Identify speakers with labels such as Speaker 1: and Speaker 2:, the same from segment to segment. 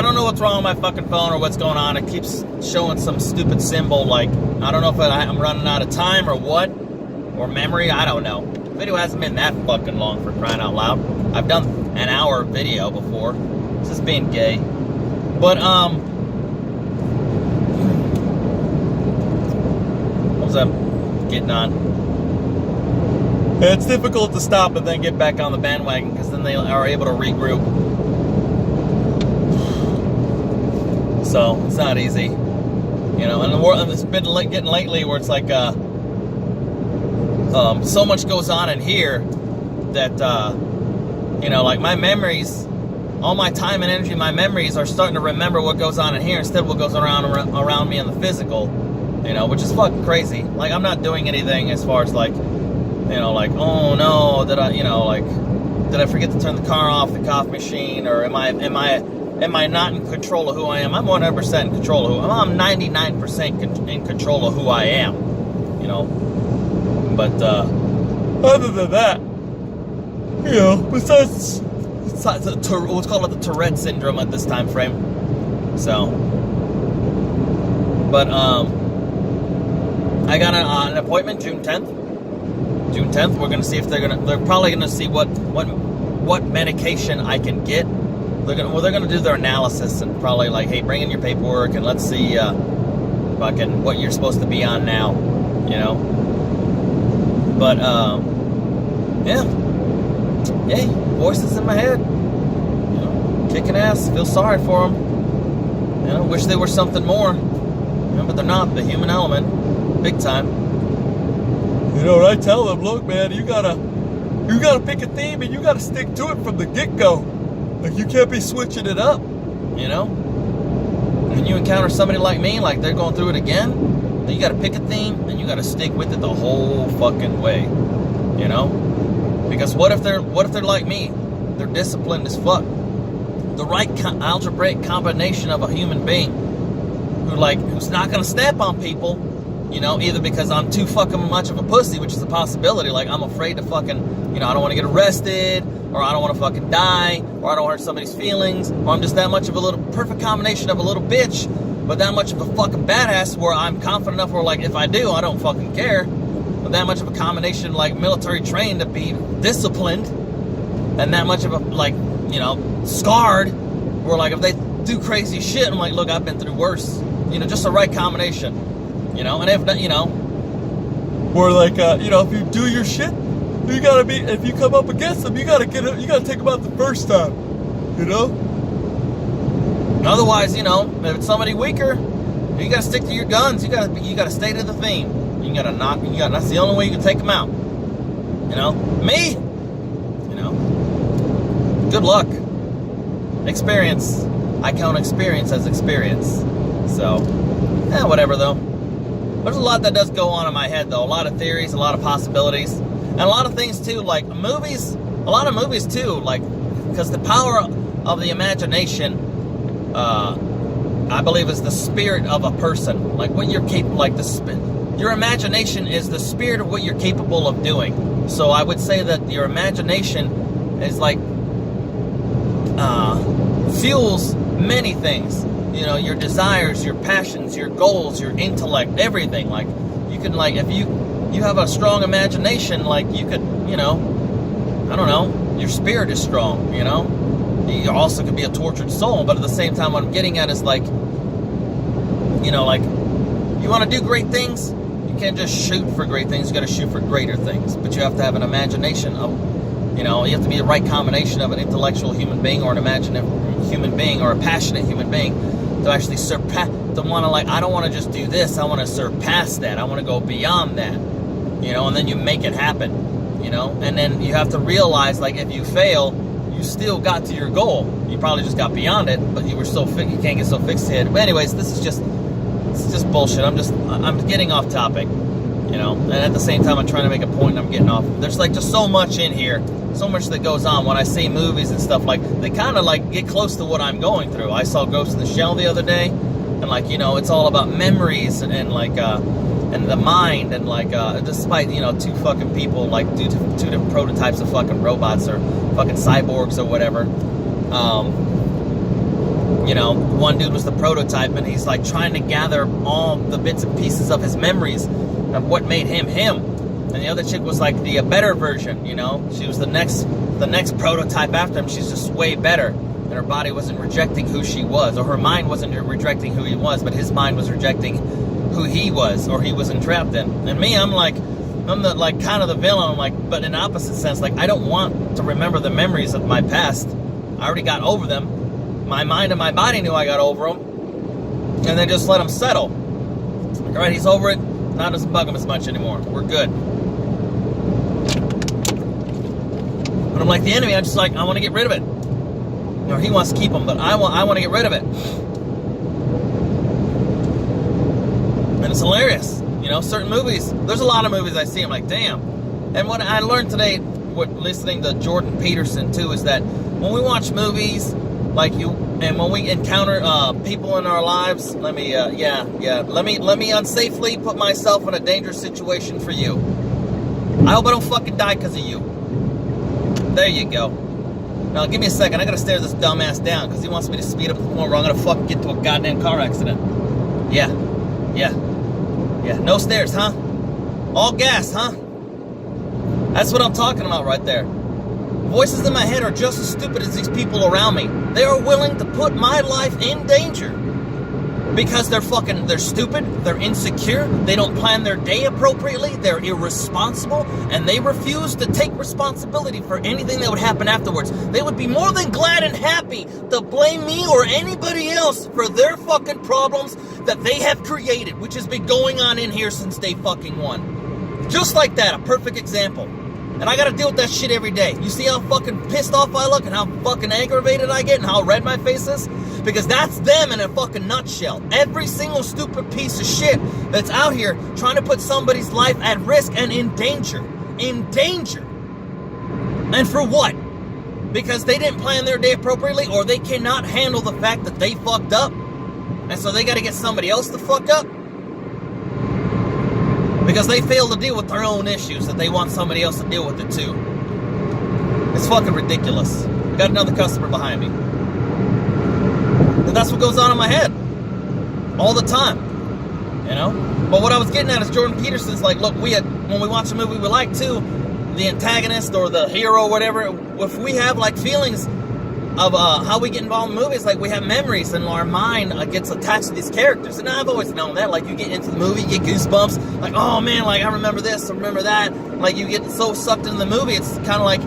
Speaker 1: I don't know what's wrong with my fucking phone or what's going on. It keeps showing some stupid symbol, like, I don't know if I'm running out of time or what, or memory, I don't know. The video hasn't been that fucking long, for crying out loud. I've done an hour video before. It's just being gay. But, what was I getting on? It's difficult to stop and then get back on the bandwagon, because then they are able to regroup. So, it's not easy. You know, and the world, it's been getting lately where it's like, so much goes on in here that, you know, like my memories, all my time and energy, my memories are starting to remember what goes on in here instead of what goes around me in the physical, you know, which is fucking crazy. Like, I'm not doing anything as far as like, you know, like, oh no, did I forget to turn the car off, the coffee machine, or am I not in control of who I am? I'm 100% in control of who I am. I'm 99% in control of who I am, you know. But other than that, you know, besides let's call it the Tourette syndrome at this time frame. So, but I got an appointment June 10th. June 10th, we're gonna see if they're probably gonna see what medication I can get. They're gonna do their analysis and probably like, hey, bring in your paperwork and let's see fucking what you're supposed to be on now, you know. But yeah, hey, voices in my head, you know, kicking ass. Feel sorry for them, you know. Wish they were something more, you know, but they're not. The human element, big time. You know, I tell them, look, man, you gotta pick a theme and you gotta stick to it from the get-go. Like, you can't be switching it up, you know? When you encounter somebody like me, like they're going through it again, then you gotta pick a theme and you gotta stick with it the whole fucking way, you know? Because what if they're like me? They're disciplined as fuck. The right algebraic combination of a human being who's not gonna step on people, you know, either because I'm too fucking much of a pussy, which is a possibility, like I'm afraid to fucking, you know, I don't want to get arrested, or I don't want to fucking die, or I don't hurt somebody's feelings, or I'm just that much of a little perfect combination of a little bitch, but that much of a fucking badass where I'm confident enough where, like, if I do, I don't fucking care. But that much of a combination, like, military trained to be disciplined, and that much of a, like, you know, scarred, where, like, if they do crazy shit, I'm like, look, I've been through worse. You know, just the right combination. You know, and if, you know, or like, you know, if you do your shit, you gotta be, if you come up against them, you gotta take them out the first time, you know? Otherwise, you know, if it's somebody weaker, you gotta stick to your guns, you gotta stay to the theme. That's the only way you can take them out. You know? Me? You know? Good luck. Experience. I count experience as experience. So, whatever though. There's a lot that does go on in my head, though. A lot of theories, a lot of possibilities, and a lot of things, too, like movies. A lot of movies, too, like, because the power of the imagination, I believe, is the spirit of a person. Like, what you're capable, like, your imagination is the spirit of what you're capable of doing. So I would say that your imagination is, like, fuels many things. You know, your desires, your passions, your goals, your intellect, everything. Like, you can, like, if you have a strong imagination, like, you could, you know, I don't know, your spirit is strong, you know? You also could be a tortured soul, but at the same time, what I'm getting at is, like, you know, like, you want to do great things, you can't just shoot for great things, you got to shoot for greater things. But you have to have an imagination of, you know, you have to be the right combination of an intellectual human being or an imaginative human being or a passionate human being to actually surpass, to want to, like, I don't want to just do this, I want to surpass that, I want to go beyond that, you know, and then you make it happen, you know, and then you have to realize, like, if you fail, you still got to your goal, you probably just got beyond it, but you can't get so fixated. But anyways, this is just bullshit. I'm getting off topic, you know, and at the same time, I'm trying to make a point and I'm getting off. There's, like, just so much in here, so much that goes on. When I see movies and stuff, like, they kind of, like, get close to what I'm going through. I saw Ghost in the Shell the other day, and, like, you know, it's all about memories and like, and the mind, and, like, despite, you know, two fucking people, like, two different prototypes of fucking robots or fucking cyborgs or whatever, you know, one dude was the prototype, and he's like trying to gather all the bits and pieces of his memories of what made him him. And the other chick was like the better version, you know. She was the next prototype after him. She's just way better. And her body wasn't rejecting who she was, or her mind wasn't rejecting who he was, but his mind was rejecting who he was, or he was entrapped in. And me, I'm the like kind of the villain. I'm like, but in the opposite sense, like I don't want to remember the memories of my past. I already got over them. My mind and my body knew I got over them, and then just let them settle. Like, all right, he's over it. Now it doesn't bug him as much anymore. We're good. But I'm like the enemy. I'm just like, I want to get rid of it. You know, he wants to keep them, but I want to get rid of it. And it's hilarious. You know, certain movies. There's a lot of movies I see. I'm like, damn. And what I learned today, listening to Jordan Peterson too, is that when we watch movies, like and when we encounter people in our lives, let me unsafely put myself in a dangerous situation for you. I hope I don't fucking die because of you. There you go. Now give me a second. I gotta stare this dumbass down because he wants me to speed up to the point where I'm gonna fucking get to a goddamn car accident. Yeah. No stairs, huh? All gas, huh? That's what I'm talking about right there. Voices in my head are just as stupid as these people around me. They are willing to put my life in danger because they're stupid, they're insecure, they don't plan their day appropriately, they're irresponsible, and they refuse to take responsibility for anything that would happen afterwards. They would be more than glad and happy to blame me or anybody else for their fucking problems that they have created, which has been going on in here since day fucking one. Just like that, a perfect example. And I gotta deal with that shit every day. You see how fucking pissed off I look and how fucking aggravated I get and how red my face is? Because that's them in a fucking nutshell. Every single stupid piece of shit that's out here trying to put somebody's life at risk and in danger. In danger. And for what? Because they didn't plan their day appropriately, or they cannot handle the fact that they fucked up. And so they gotta get somebody else to fuck up. Because they fail to deal with their own issues, that they want somebody else to deal with it too. It's fucking ridiculous. Got another customer behind me. And that's what goes on in my head. All the time. You know? But what I was getting at is Jordan Peterson's like, look, when we watch a movie we like too, the antagonist or the hero or whatever, if we have like feelings of how we get involved in movies, like we have memories and our mind gets attached to these characters. And I've always known that, like you get into the movie, you get goosebumps, like, oh man, like I remember this, I remember that. Like you get so sucked into the movie, it's kind of like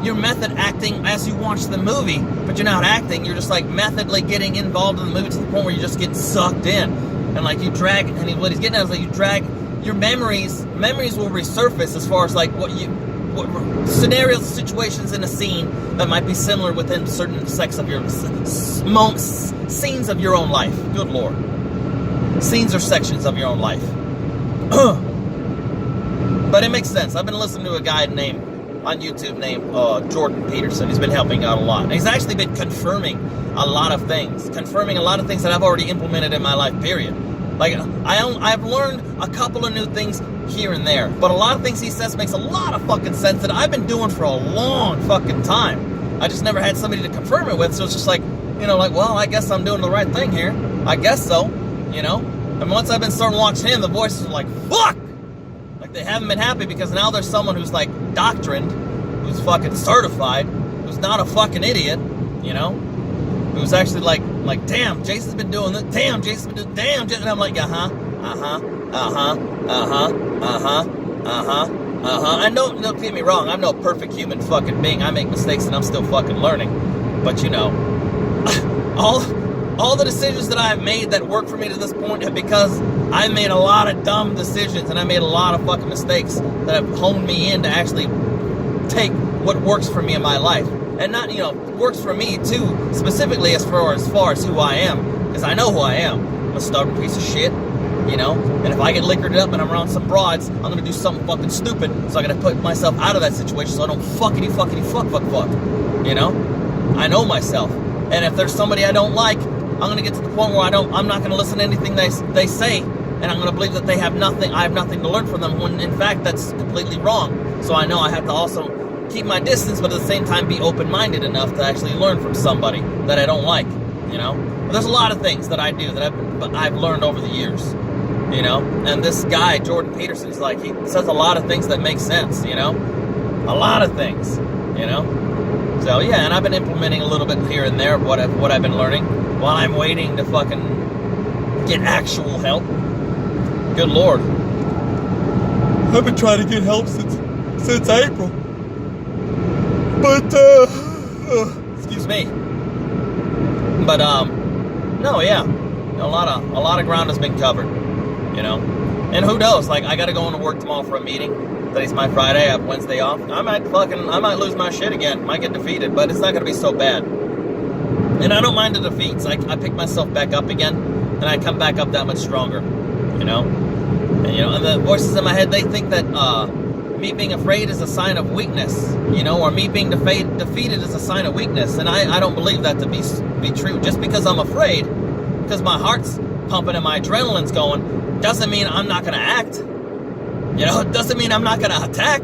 Speaker 1: you're method acting as you watch the movie, but you're not acting, you're just like methodly getting involved in the movie to the point where you just get sucked in. And like you drag, and what he's getting at is like you drag your memories will resurface as far as like what scenarios, situations in a scene that might be similar within certain scenes of your own life. Good Lord. Scenes or sections of your own life. But it makes sense. I've been listening to a guy on YouTube named Jordan Peterson. He's been helping out a lot. And he's actually been confirming a lot of things that I've already implemented in my life, period. Like, I've learned a couple of new things here and there, but a lot of things he says makes a lot of fucking sense that I've been doing for a long fucking time. I just never had somebody to confirm it with, so it's just like, you know, like, well, I guess I'm doing the right thing here. I guess so, you know? And once I've been starting watching him, the voices are like, fuck! Like, they haven't been happy because now there's someone who's, like, doctrined, who's fucking certified, who's not a fucking idiot, you know? Who's actually like, damn, Jason's been doing this, damn, Jason's been doing, damn, Jason. And I'm like, And don't get me wrong, I'm no perfect human fucking being. I make mistakes and I'm still fucking learning. But you know, all the decisions that I've made that work for me to this point are because I made a lot of dumb decisions and I made a lot of fucking mistakes that have honed me in to actually take what works for me in my life. And not, you know, works for me too, specifically as far as who I am. Because I know who I am. I'm a stubborn piece of shit, you know? And if I get liquored up and I'm around some broads, I'm gonna do something fucking stupid. So I gotta put myself out of that situation so I don't fuck. You know? I know myself. And if there's somebody I don't like, I'm gonna get to the point where I'm not gonna listen to anything they say, and I'm gonna believe that I have nothing to learn from them, when in fact that's completely wrong. So I know I have to also keep my distance, but at the same time be open-minded enough to actually learn from somebody that I don't like. you know. But there's a lot of things that I do that I've learned over the years, you know. And this guy, Jordan Peterson, he says a lot of things that make sense, you know. A lot of things, you know. So yeah, and I've been implementing a little bit here and there of what I've been learning while I'm waiting to fucking get actual help. Good Lord. I've been trying to get help since April. But excuse me. But no, yeah. A lot of ground has been covered, you know. And who knows? Like, I got to go into work tomorrow for a meeting. Today's my Friday. I have Wednesday off. I might lose my shit again. Might get defeated, but it's not going to be so bad. And I don't mind the defeats. I pick myself back up again, and I come back up that much stronger, you know. And, you know, and the voices in my head, they think that me being afraid is a sign of weakness, you know, or me being defeated is a sign of weakness. And I don't believe that to be true. Just because I'm afraid, because my heart's pumping and my adrenaline's going, doesn't mean I'm not going to act. You know, it doesn't mean I'm not going to attack.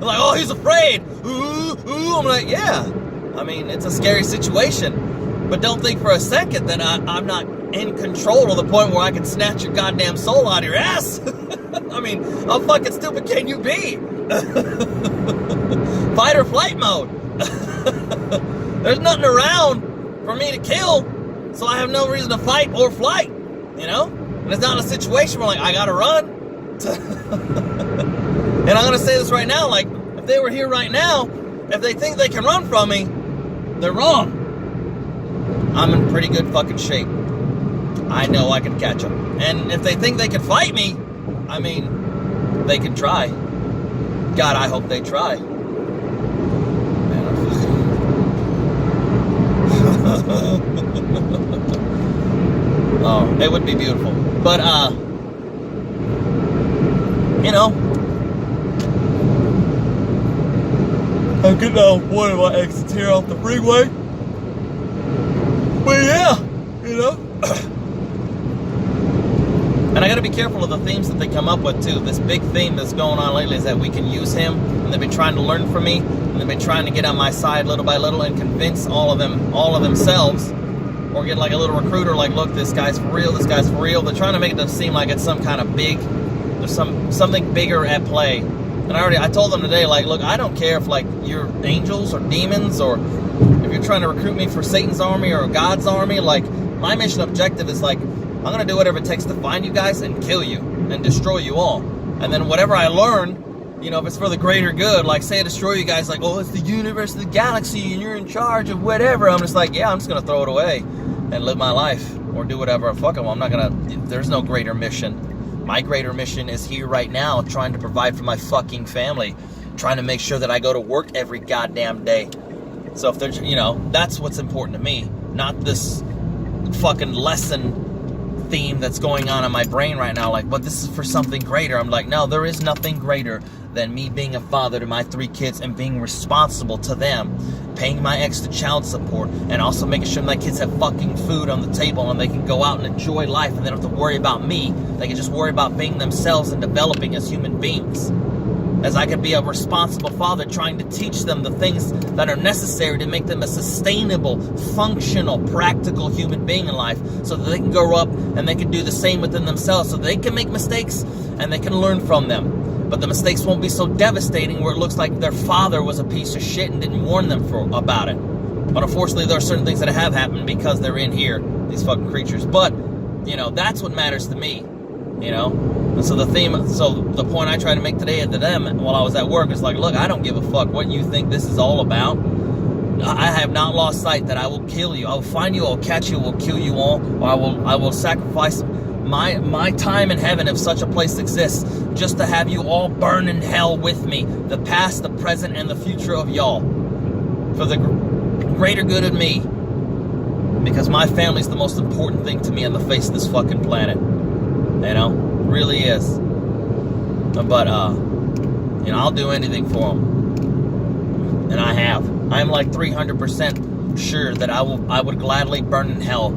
Speaker 1: Like, oh, he's afraid. Ooh. I'm like, yeah. I mean, it's a scary situation. But don't think for a second that I'm not in control to the point where I can snatch your goddamn soul out of your ass. I mean, how fucking stupid can you be? Fight or flight mode. There's nothing around for me to kill, so I have no reason to fight or flight, you know? And it's not a situation where, like, I gotta run. And I'm gonna say this right now, like, if they were here right now, if they think they can run from me, they're wrong. I'm in pretty good fucking shape. I know I can catch them. And if they think they can fight me, I mean, they can try. God, I hope they try. Oh, it would be beautiful. But, you know, I'm getting out one of my exits here off the freeway. But yeah, you know. And I gotta be careful of the themes that they come up with too. This big theme that's going on lately is that we can use him, and they've been trying to learn from me, and they've been trying to get on my side little by little and convince all of themselves, or get like a little recruiter, like, look, this guy's for real, this guy's for real. They're trying to make it seem like it's some kind of big, there's something bigger at play. And I told them today, like, look, I don't care if, like, you're angels or demons, or if you're trying to recruit me for Satan's army or God's army. Like, my mission objective is, like, I'm going to do whatever it takes to find you guys and kill you and destroy you all. And then whatever I learn, you know, if it's for the greater good, like, say I destroy you guys, like, oh, it's the universe, the galaxy, and you're in charge of whatever. I'm just like, yeah, I'm just going to throw it away and live my life or do whatever I fucking want. I'm not going to, there's no greater mission. My greater mission is here right now, trying to provide for my fucking family, trying to make sure that I go to work every goddamn day. So if there's, you know, that's what's important to me, not this fucking lesson theme that's going on in my brain right now, like, but this is for something greater. I'm like, no, there is nothing greater than me being a father to my 3 kids and being responsible to them, paying my extra child support, and also making sure my kids have fucking food on the table and they can go out and enjoy life and they don't have to worry about me. They can just worry about being themselves and developing as human beings. As I can be a responsible father trying to teach them the things that are necessary to make them a sustainable, functional, practical human being in life, so that they can grow up and they can do the same within themselves, so they can make mistakes and they can learn from them. But the mistakes won't be so devastating where it looks like their father was a piece of shit and didn't warn them about it. But unfortunately, there are certain things that have happened because they're in here, these fucking creatures. But, you know, that's what matters to me, you know? And so the point I tried to make today to them while I was at work is like, look, I don't give a fuck what you think this is all about. I have not lost sight that I will kill you. I will find you, I will catch you, I will kill you all, or I will sacrifice my time in heaven, if such a place exists, just to have you all burn in hell with me, the past, the present, and the future of y'all, for the greater good of me, because my family's the most important thing to me on the face of this fucking planet, you know, it really is. But you know, I'll do anything for them, and I have. I'm like 300% sure that I would gladly burn in hell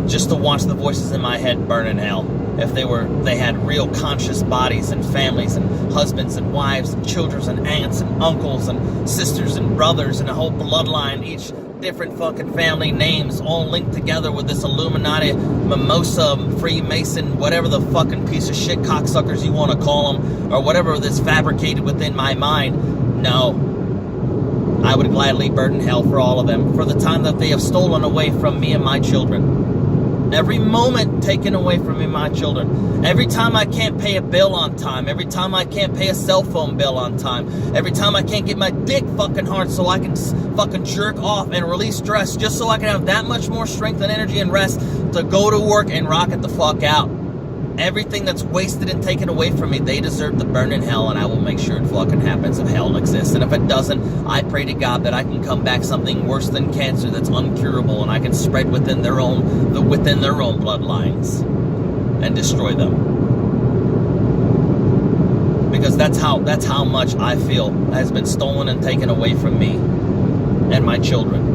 Speaker 1: just to watch the voices in my head burn in hell. If they had real conscious bodies and families and husbands and wives and children and aunts and uncles and sisters and brothers and a whole bloodline, each different fucking family names all linked together with this Illuminati, Mimosa, Freemason, whatever the fucking piece of shit cocksuckers you want to call them, or whatever that's fabricated within my mind. No. I would gladly burn in hell for all of them, for the time that they have stolen away from me and my children. Every moment taken away from me and my children. Every time I can't pay a bill on time. Every time I can't pay a cell phone bill on time. Every time I can't get my dick fucking hard so I can fucking jerk off and release stress, just so I can have that much more strength and energy and rest to go to work and rock it the fuck out. Everything that's wasted and taken away from me, they deserve to burn in hell, and I will make sure it fucking happens if hell exists. And if it doesn't, I pray to God that I can come back something worse than cancer that's uncurable, and I can spread within their own bloodlines and destroy them. Because that's how much I feel has been stolen and taken away from me and my children.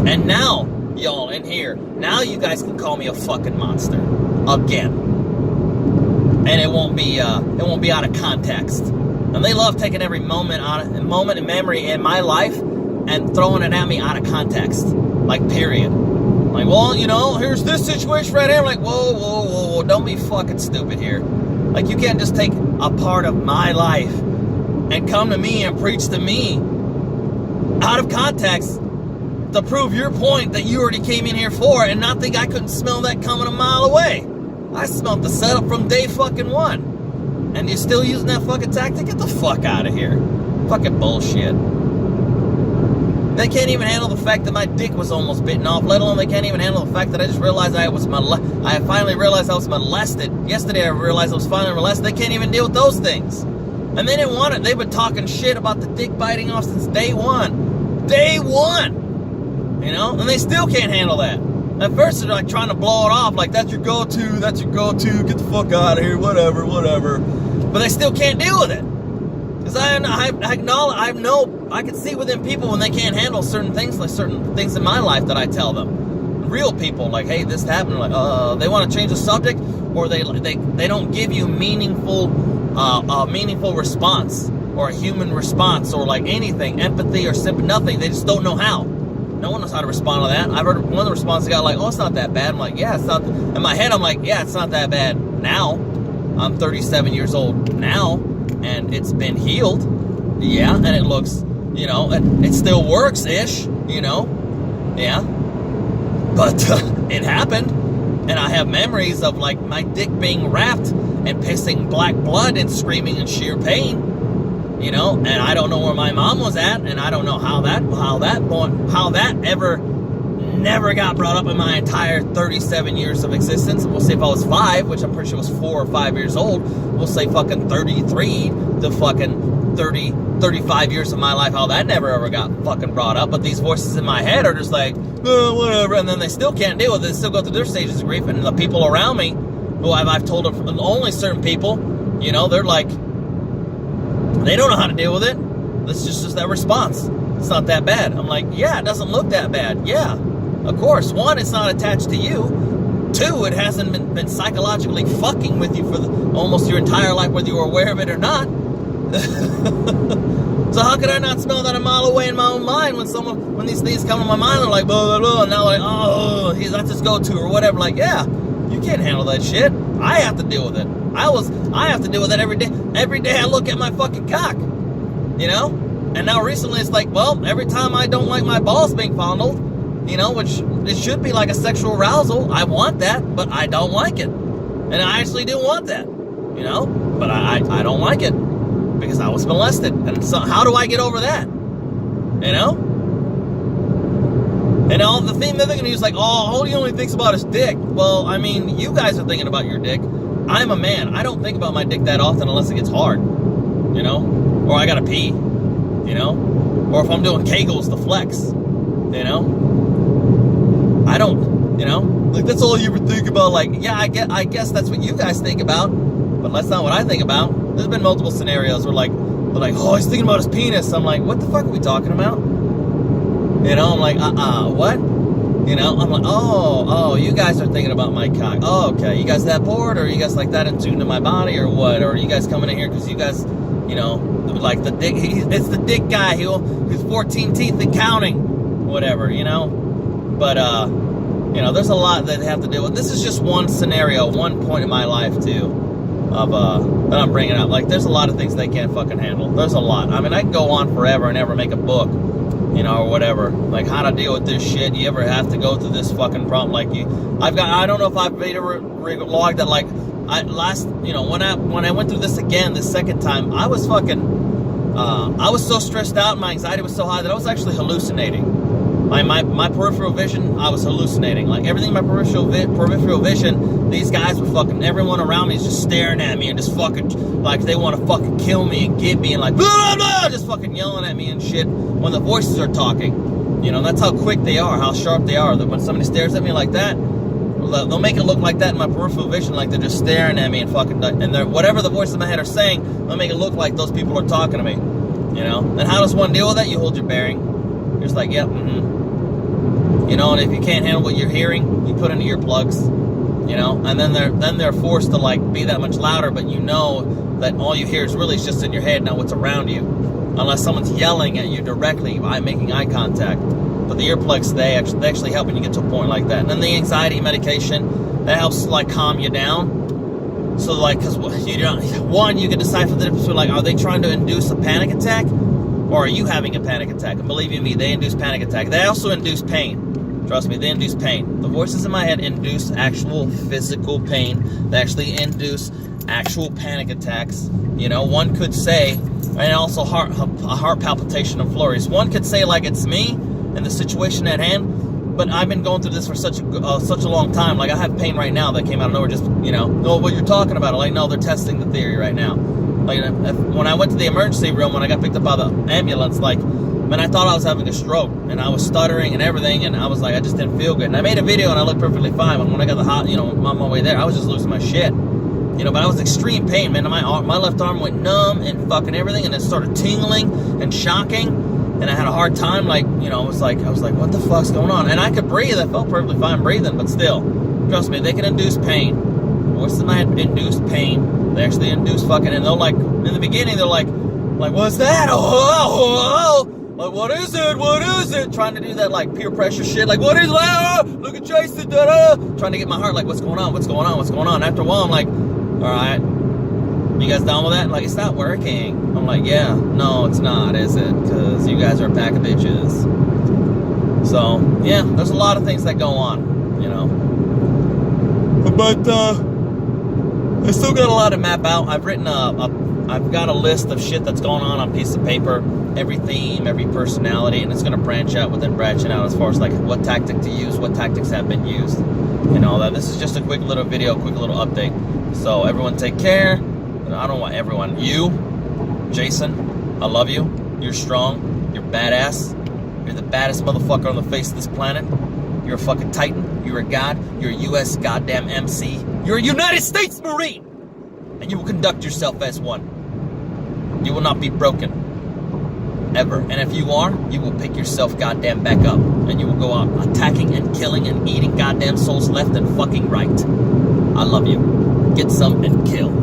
Speaker 1: And now, y'all in here, now you guys can call me a fucking monster again, and it won't be out of context. And they love taking every moment and memory in my life and throwing it at me out of context, like period. Like, well, you know, here's this situation right here. I'm like, whoa, don't be fucking stupid here. Like, you can't just take a part of my life and come to me and preach to me out of context to prove your point that you already came in here for, and not think I couldn't smell that coming a mile away. I smelled the setup from day fucking one. And you're still using that fucking tactic? Get the fuck out of here. Fucking bullshit. They can't even handle the fact that my dick was almost bitten off, let alone they can't even handle the fact that I just realized I finally realized I was molested. Yesterday I realized I was finally molested. They can't even deal with those things. And they didn't want it. They've been talking shit about the dick biting off since day one. Day one! You know, and they still can't handle that. At first, they're like trying to blow it off, like that's your go-to, get the fuck out of here, whatever. But they still can't deal with it. Because I can see within people when they can't handle certain things, like certain things in my life that I tell them. Real people, like, hey, this happened, like, they want to change the subject, or they don't give you meaningful response, or a human response, or like anything, empathy or sympathy, nothing. They just don't know how. No one knows how to respond to that. I've heard one of the responses got like, oh, it's not that bad. I'm like, yeah, it's not. In my head, I'm like, yeah, it's not that bad now. I'm 37 years old now, and it's been healed. Yeah, and it looks, you know, it still works-ish, you know. Yeah. But it happened, and I have memories of, like, my dick being wrapped and pissing black blood and screaming in sheer pain. You know, and I don't know where my mom was at, and I don't know how that ever never got brought up in my entire 37 years of existence. We'll say if I was 5, which I'm pretty sure was 4 or 5 years old, we'll say fucking 33 to fucking 35 years of my life, how that never ever got fucking brought up. But these voices in my head are just like, oh, whatever, and then they still can't deal with it. They still go through their stages of grief, and the people around me, who I've told them, only certain people, you know, they're like, they don't know how to deal with it. This is just that response. It's not that bad. I'm like, yeah, it doesn't look that bad. Yeah, of course. 1, it's not attached to you. 2, it hasn't been psychologically fucking with you for almost your entire life, whether you were aware of it or not. So how could I not smell that a mile away in my own mind when these things come to my mind? They're like, blah, blah, blah, and now like, oh, that's his go-to or whatever. Like, yeah, you can't handle that shit. I have to deal with it. I have to deal with it every day. Every day I look at my fucking cock, you know? And now recently it's like, well, every time I don't like my balls being fondled, you know, which it should be like a sexual arousal. I want that, but I don't like it. And I actually do want that, you know? But I don't like it because I was molested. And so how do I get over that? You know? And all the thing that they're going to use like, oh, all he only thinks about is dick. Well, I mean, you guys are thinking about your dick. I'm a man. I don't think about my dick that often unless it gets hard, you know? Or I gotta pee, you know? Or if I'm doing Kegels to flex, you know? I don't, you know? Like, that's all you ever think about. Like, yeah, I guess that's what you guys think about, but that's not what I think about. There's been multiple scenarios where, like, they're like, oh, he's thinking about his penis. I'm like, what the fuck are we talking about? You know, I'm like, what? You know, I'm like, oh, you guys are thinking about my cock. Oh, okay. You guys that bored, or are you guys like that in tune to my body, or what? Or are you guys coming in here because you guys, you know, like the dick. It's the dick guy who's 14 teeth and counting, whatever, you know. But you know, there's a lot that they have to deal with. This is just one scenario, one point in my life too, of that I'm bringing up. Like, there's a lot of things they can't fucking handle. There's a lot. I mean, I can go on forever and ever make a book, you know, or whatever. Like, how to deal with this shit. You ever have to go through this fucking problem? Like, I don't know if I've ever logged that. Like, you know, when I went through this again, the second time, I was fucking, I was so stressed out, my anxiety was so high that I was actually hallucinating. My peripheral vision, I was hallucinating. Like, everything in my peripheral vision, these guys were fucking, everyone around me is just staring at me and just fucking, like, they want to fucking kill me and get me and like, blah, blah, blah, just fucking yelling at me and shit when the voices are talking. You know, that's how quick they are, how sharp they are. That when somebody stares at me like that, they'll make it look like that in my peripheral vision, like they're just staring at me and fucking, and whatever the voices in my head are saying, they'll make it look like those people are talking to me. You know, and how does one deal with that? You hold your bearing. You're just like, yep, You know, and if you can't handle what you're hearing, you put in earplugs, you know, and then they're forced to like be that much louder, but you know that all you hear is really just in your head, not what's around you, unless someone's yelling at you directly by making eye contact. But the earplugs, they actually help when you get to a point like that. And then the anxiety medication, that helps like calm you down. So like, because you can decipher the difference between like, are they trying to induce a panic attack, or are you having a panic attack? And believe you me, they induce panic attack. They also induce pain. Trust me, they induce pain. The voices in my head induce actual physical pain. They actually induce actual panic attacks. You know, one could say, and also heart palpitation and flurries. One could say like it's me and the situation at hand, but I've been going through this for such a long time. Like, I have pain right now that came out of nowhere. Just, you know, what you're talking about. Like, no, they're testing the theory right now. Like, when I went to the emergency room, when I got picked up by the ambulance, like, man, I thought I was having a stroke, and I was stuttering and everything, and I was like, I just didn't feel good. And I made a video, and I looked perfectly fine. But when I got on my way there, I was just losing my shit. You know, but I was extreme pain, man. My left arm went numb and fucking everything, and it started tingling and shocking, and I had a hard time, like, you know, I was like, what the fuck's going on? And I could breathe. I felt perfectly fine breathing, but still, trust me, they can induce pain. Voices in my head induce pain. They actually induce fucking, and they'll like, in the beginning, they're like, what's that? Oh. Like, what is it? What is it? Trying to do that, like, peer pressure shit. Like, what is it? Ah, look at Jason. Trying to get my heart, like, what's going on? What's going on? What's going on? After a while, I'm like, all right, you guys down with that? Like, it's not working. I'm like, yeah, no, it's not, is it? Because you guys are a pack of bitches. So, yeah, there's a lot of things that go on, you know. But, I still got a lot to map out. I've written I've got a list of shit that's going on a piece of paper, every theme, every personality, and it's going to branch out within branching out as far as like what tactic to use, what tactics have been used, and all that. This is just a quick little video, quick little update. So everyone take care. I don't want everyone. You, Jason, I love you. You're strong. You're badass. You're the baddest motherfucker on the face of this planet. You're a fucking titan. You're a god. You're a U.S. goddamn MC. You're a United States Marine. And you will conduct yourself as one. You will not be broken. Ever. And if you are, you will pick yourself goddamn back up. And you will go out attacking and killing and eating goddamn souls left and fucking right. I love you. Get some and kill.